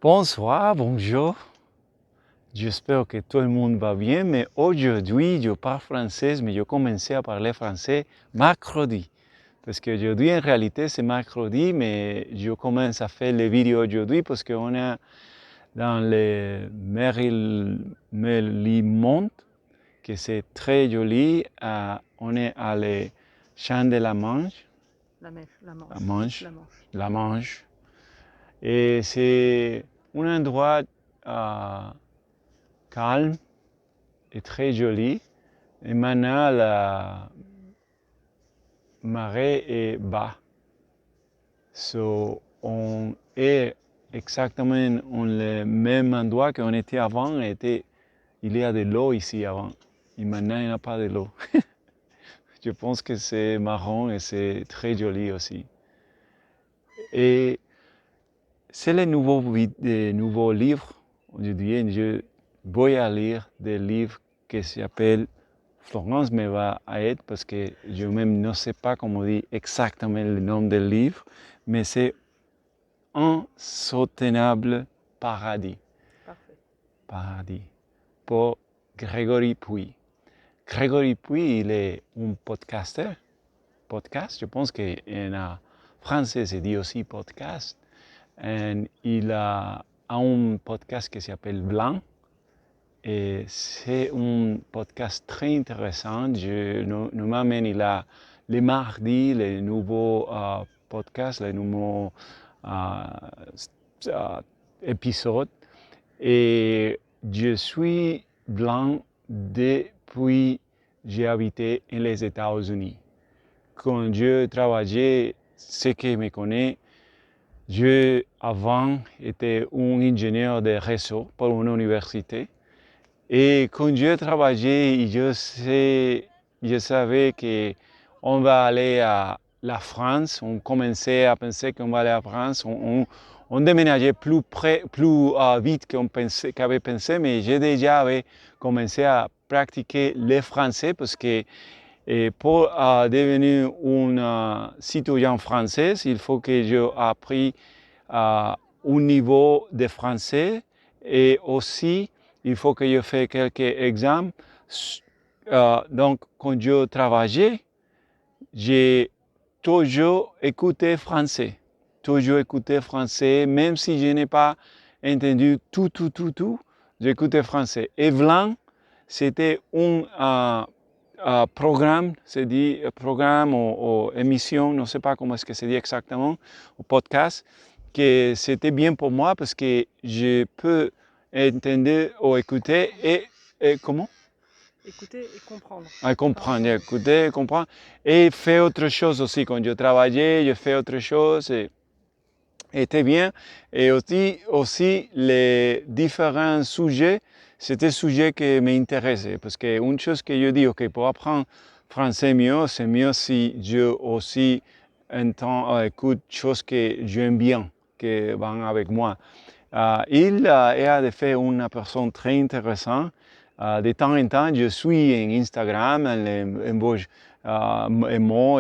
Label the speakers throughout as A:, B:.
A: Bonsoir, bonjour. J'espère que tout le monde va bien, mais aujourd'hui, je parle français, mais je commençais à parler français mercredi. Parce qu'aujourd'hui, en réalité, c'est mercredi, mais je commence à faire les vidéos aujourd'hui parce qu'on est dans le Merlimont, que c'est très joli. On est à les Champs de la Manche. La Manche. Et c'est un endroit calme et très joli. Et maintenant, la marée est bas. So, on est exactement dans le même endroit qu'on était avant. Il y a de l'eau ici avant. Et maintenant, il n'y a pas de l'eau. Je pense que c'est marron et c'est très joli aussi. Et c'est le nouveau livre. Aujourd'hui, je vais lire des livres qui s'appellent Florence me va à aider parce que je-même ne sais pas comment dire exactement le nom du livre, mais c'est Insoutenable Paradis.
B: Parfait.
A: Paradis. Pour Grégory Puy. Grégory Puy, il est un podcasteur. Podcast, je pense qu'en français, c'est dit aussi podcast. Et il a un podcast qui s'appelle Blanc. Et c'est un podcast très intéressant. Normalement, il a les mardis, les nouveaux podcasts, les nouveaux épisodes. Et je suis blanc depuis que j'ai habité dans les États-Unis. Quand je travaillais, ceux qui me connaissent, avant était un ingénieur de réseau pour une université. Et quand je travaillais, je savais qu'on va aller à la France. On commençait à penser qu'on va aller à la France. On déménageait plus vite qu'avait pensé, mais j'ai déjà commencé à pratiquer le français parce que pour devenir un citoyen français, il faut que j'ai appris un niveau de français et aussi il faut que je fasse quelques examens. Donc, quand je travaillais, j'ai toujours écouté français. Toujours écouté français, même si je n'ai pas entendu tout, j'écoutais français. Et Blanc, c'était un programme, c'est dit programme ou émission, je ne sais pas comment est-ce que c'est dit exactement, ou podcast, que c'était bien pour moi parce que je peux entendre ou écouter et comment?
B: Écouter et comprendre.
A: Comprendre, écouter, comprendre. Et faire autre chose aussi. Quand je travaillais, je fais autre chose. Et c'était bien. Et aussi les différents sujets, c'était des sujets qui m'intéressaient. Parce qu'une chose que je dis, OK, pour apprendre français mieux, c'est mieux si je aussi écoute des choses que j'aime bien, qui vont avec moi. Il a fait une personne très intéressante. De temps en temps, je suis en Instagram, et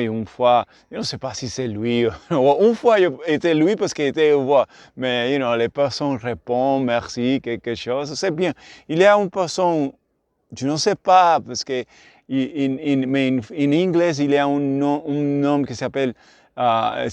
A: une fois, je ne sais pas si c'est lui, une fois c'était lui parce qu'il était voix, mais les personnes répondent, merci, quelque chose, c'est bien. Il y a une personne, je ne sais pas, parce que en anglais, il y a un nom qui s'appelle, en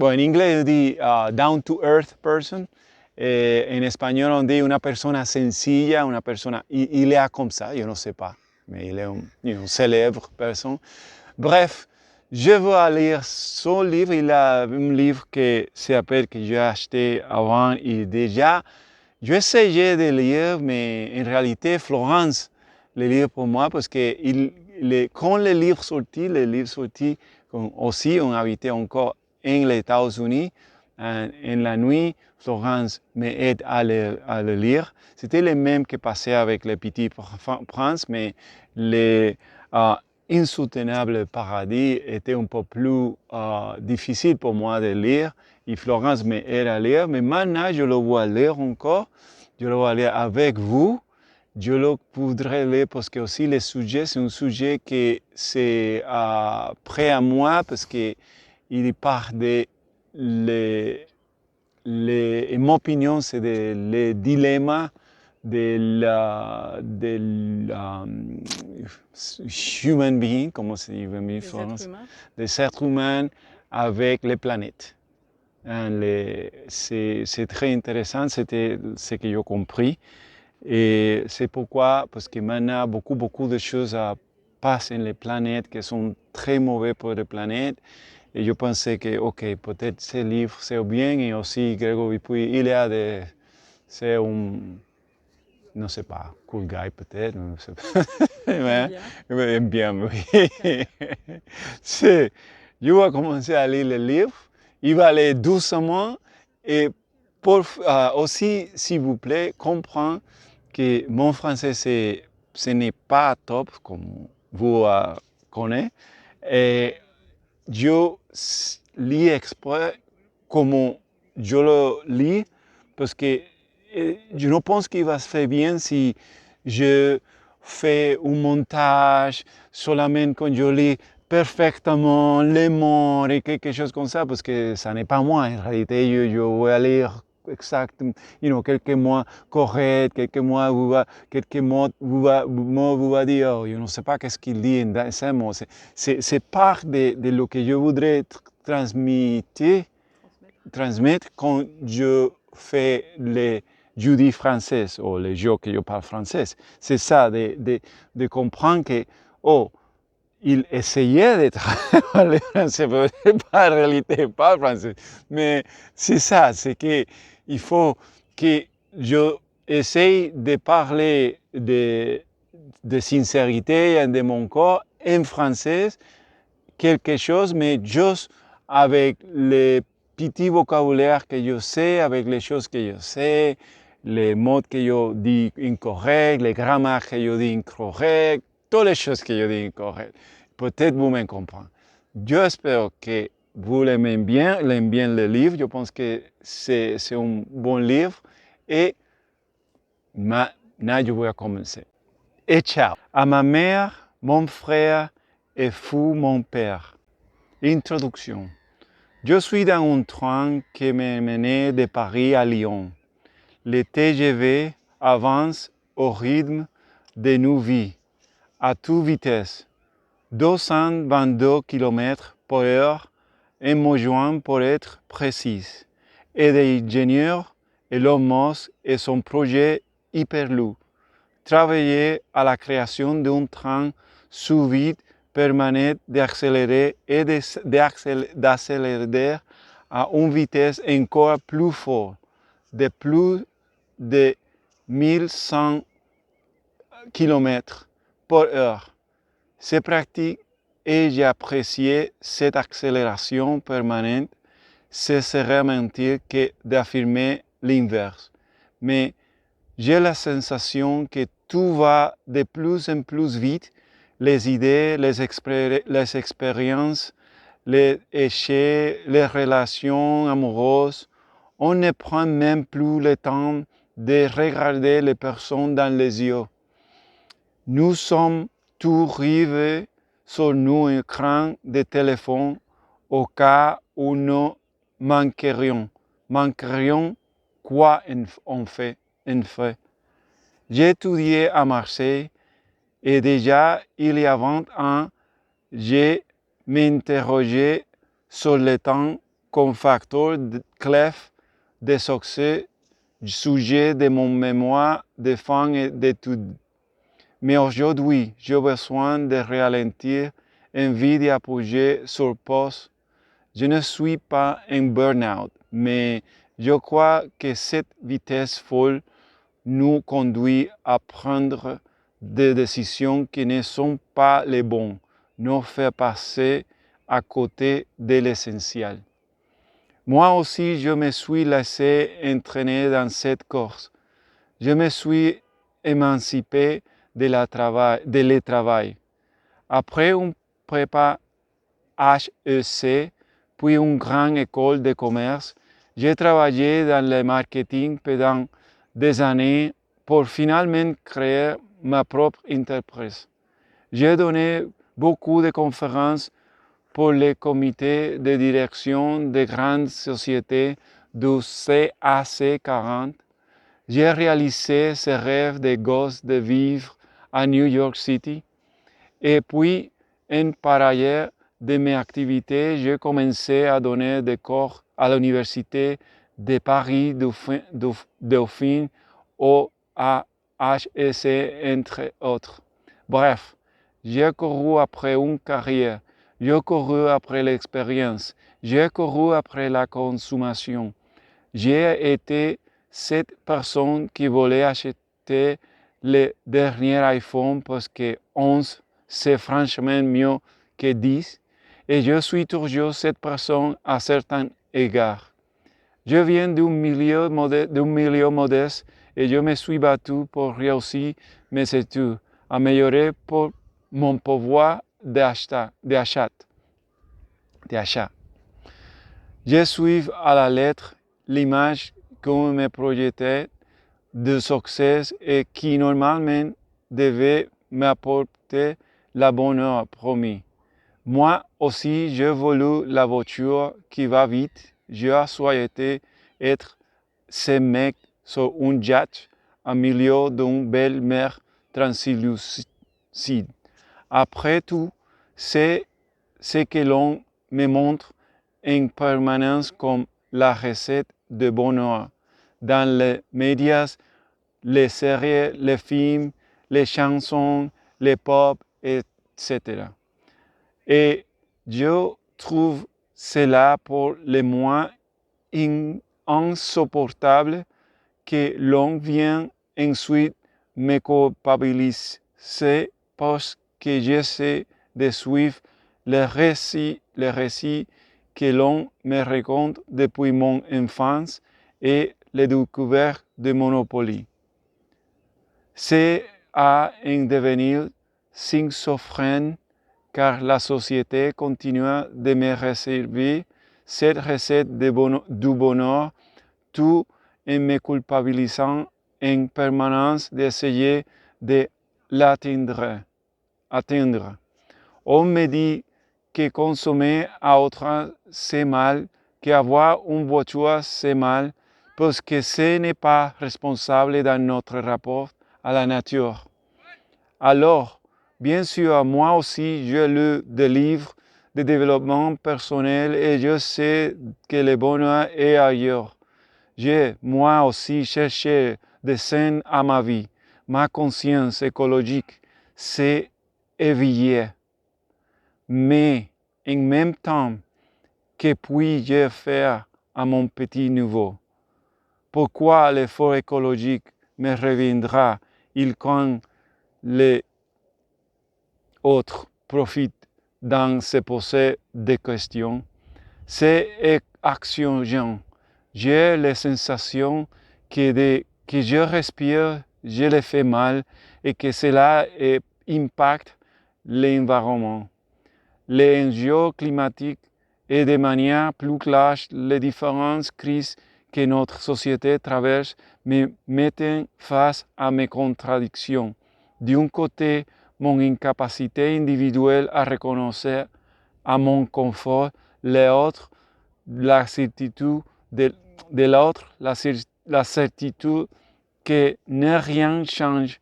A: anglais, on dit down to earth person. En espagnol, on dit una persona sencilla, una persona, il est comme ça, je ne sais pas, mais il est une célèbre personne. Bref, je veux lire son livre. Il a un livre qui s'appelle, que j'ai acheté avant, et déjà, j'ai essayé de lire, mais en réalité, Florence le livre pour moi, parce que quand le livre sortit, aussi, on habitait encore en les États-Unis, en la nuit, Florence m'aide à le lire. C'était le même qui passait avec le Petit Prince, mais Insoutenable Paradis était un peu plus difficile pour moi de lire. Et Florence m'aide à lire, mais maintenant je le vois lire encore. Je le vois lire avec vous. Je le voudrais lire parce que aussi le sujet, c'est un sujet qui c'est près à moi parce qu'il parle de mon opinion, c'est le dilemma de la human being, comment se dit en France, des êtres humains avec les planètes. C'est très intéressant, c'était ce que j'ai compris. Et c'est pourquoi, parce que maintenant, beaucoup de choses passent dans les planètes qui sont très mauvaises pour les planètes. Et je pensais que, ok, peut-être ce livre c'est bien, et aussi Grégory Puy, c'est un, non sais pas, cool guy peut-être, non sais pas. Mais bien, oui. Je vais commencer à lire le livre, il va aller doucement, et aussi, s'il vous plaît, comprendre que mon français, ce n'est pas top, comme vous connaissez, et je lis exprès comme je le lis, parce que je ne pense qu'il va se faire bien si je fais un montage seulement quand je lis parfaitement les mots et quelque chose comme ça, parce que ça n'est pas moi. En réalité, je vais lire exactement, quelques mots corrects, quelques mots vous va dire, je ne sais pas qu'est-ce qu'il dit dans ces mots. C'est part de ce que je voudrais transmettre quand je fais les jeudis français ou les jours que je parle français. C'est ça, de comprendre que, il essayait de parler français, pas en réalité, pas français. Mais c'est ça, c'est qu'il faut que je essaye de parler de sincérité de mon corps en français, quelque chose, mais juste avec le petit vocabulaire que je sais, avec les choses que je sais, les mots que je dis incorrects, les grammaires que je dis incorrects, toutes les choses que je dis incorrectes. Peut-être vous me comprenez. J'espère que vous l'aimez bien le livre. Je pense que c'est un bon livre. Et maintenant, je vais commencer. Et ciao. À ma mère, mon frère et fou mon père. Introduction. Je suis dans un train qui me menait de Paris à Lyon. Le TGV avance au rythme de nos vies, à toute vitesse. 222 km/h en moyenne pour être précis. Et l'ingénieur Elon Musk et son projet Hyperloop travaillaient à la création d'un train sous vide permanent d'accélérer et d'accélérer à une vitesse encore plus forte, de plus de 1100 km/h. C'est pratique et j'ai apprécié cette accélération permanente. Ce serait mentir que d'affirmer l'inverse. Mais j'ai la sensation que tout va de plus en plus vite. Les idées, les expériences, les échecs, les relations amoureuses. On ne prend même plus le temps de regarder les personnes dans les yeux. Nous sommes tous rivés sur nos écrans de téléphone au cas où nous manquerions. Manquerions quoi en fait? J'ai étudié à Marseille et déjà il y a 20 ans, j'ai m'interrogé sur le temps comme facteur clé de succès du sujet de mon mémoire de fin d'études. Mais aujourd'hui, j'ai besoin de ralentir, envie d'appuyer sur pause. Je ne suis pas en burn-out, mais je crois que cette vitesse folle nous conduit à prendre des décisions qui ne sont pas les bonnes, nous fait passer à côté de l'essentiel. Moi aussi, je me suis laissé entraîner dans cette course. Je me suis émancipé de le travail. Après une prépa HEC, puis une grande école de commerce, j'ai travaillé dans le marketing pendant des années pour finalement créer ma propre entreprise. J'ai donné beaucoup de conférences pour les comités de direction de grandes sociétés du CAC 40, j'ai réalisé ce rêve de gosse de vivre à New York City. Et puis, en parallèle de mes activités, j'ai commencé à donner des cours à l'Université de Paris Dauphine ou à HEC, entre autres. Bref, j'ai couru après une carrière, j'ai couru après l'expérience, j'ai couru après la consommation. J'ai été cette personne qui voulait acheter le dernier iPhone parce que 11 c'est franchement mieux que 10 et je suis toujours cette personne à certains égards. Je viens d'un milieu modeste et je me suis battu pour réussir mes études, améliorer pour mon pouvoir d'achat. Je suis à la lettre l'image qu'on me projetait de succès et qui normalement devait m'apporter la bonheur promis. Moi aussi, j'ai voulu la voiture qui va vite. J'ai souhaité être ce mec sur un jet au milieu d'une belle mer translucide. Après tout, c'est ce que l'on me montre en permanence comme la recette de bonheur dans les médias, les séries, les films, les chansons, les pop, etc. Et je trouve cela pour le moins insupportable que l'on vienne ensuite me culpabiliser parce que j'essaie de suivre le récit que l'on me raconte depuis mon enfance et les découvertes de Monopoly. C'est à en devenir schizophrène car la société continue de me réserver cette recette du bonheur tout en me culpabilisant en permanence d'essayer de l'atteindre. On me dit que consommer à outrance c'est mal, qu'avoir une voiture c'est mal, parce que ce n'est pas responsable dans notre rapport à la nature. Alors, bien sûr, moi aussi, j'ai lu des livres de développement personnel et je sais que le bonheur est ailleurs. J'ai, moi aussi, cherché des sens à ma vie. Ma conscience écologique s'est éveillée. Mais, en même temps, que puis-je faire à mon petit niveau? Pourquoi l'effort écologique me reviendra-il quand les autres profitent dans se poser des questions? C'est anxiogène. J'ai la sensation que je respire, je le fais mal et que cela impacte l'environnement. Les enjeux climatiques et de manière plus claire les différentes crises que notre société traverse me mettent face à mes contradictions. D'un côté, mon incapacité individuelle à reconnaître à mon confort, l'autre, la certitude de l'autre, la certitude que ne rien change,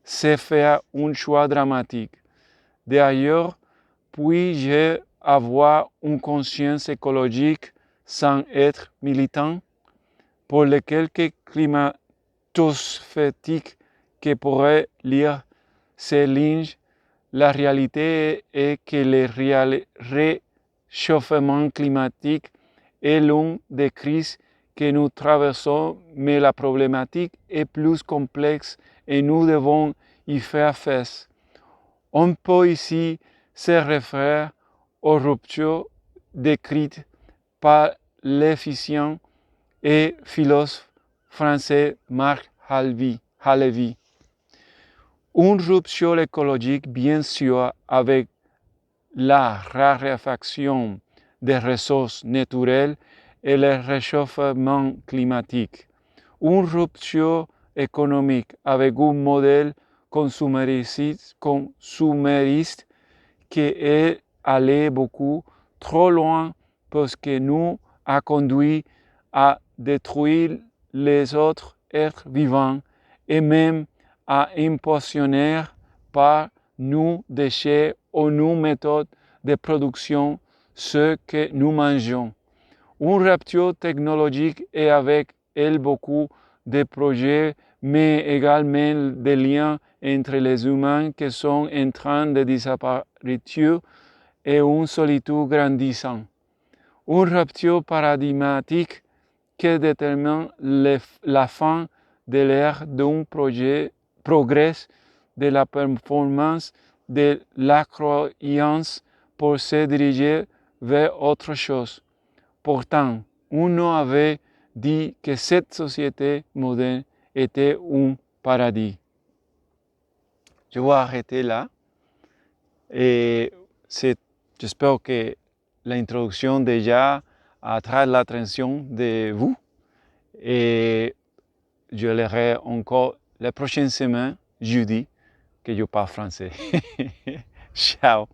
A: c'est faire un choix dramatique. D'ailleurs, puis-je avoir une conscience écologique sans être militant? Pour les quelques climato-sceptiques qui pourraient lire ces lignes, la réalité est que le réchauffement climatique est l'une des crises que nous traversons, mais la problématique est plus complexe et nous devons y faire face. On peut ici se référer aux ruptures décrites par l'efficient et philosophe français Marc Halevi. Une rupture écologique, bien sûr, avec la raréfaction des ressources naturelles et le réchauffement climatique. Une rupture économique avec un modèle consumériste qui est allé beaucoup trop loin parce que nous a conduit à détruire les autres êtres vivants et même à impressionner par nos déchets ou nos méthodes de production ce que nous mangeons. Une rupture technologique et avec elle beaucoup de projets, mais également des liens entre les humains qui sont en train de disparaître et une solitude grandissante. Une rupture paradigmatique qui détermine la fin de l'ère d'un progrès de la performance de la croyance pour se diriger vers autre chose. Pourtant, on avait dit que cette société moderne était un paradis. Je vais arrêter là et j'espère que l'introduction déjà attrape l'attention de vous et je lirai encore la prochaine semaine, jeudi, que je parle français. Ciao!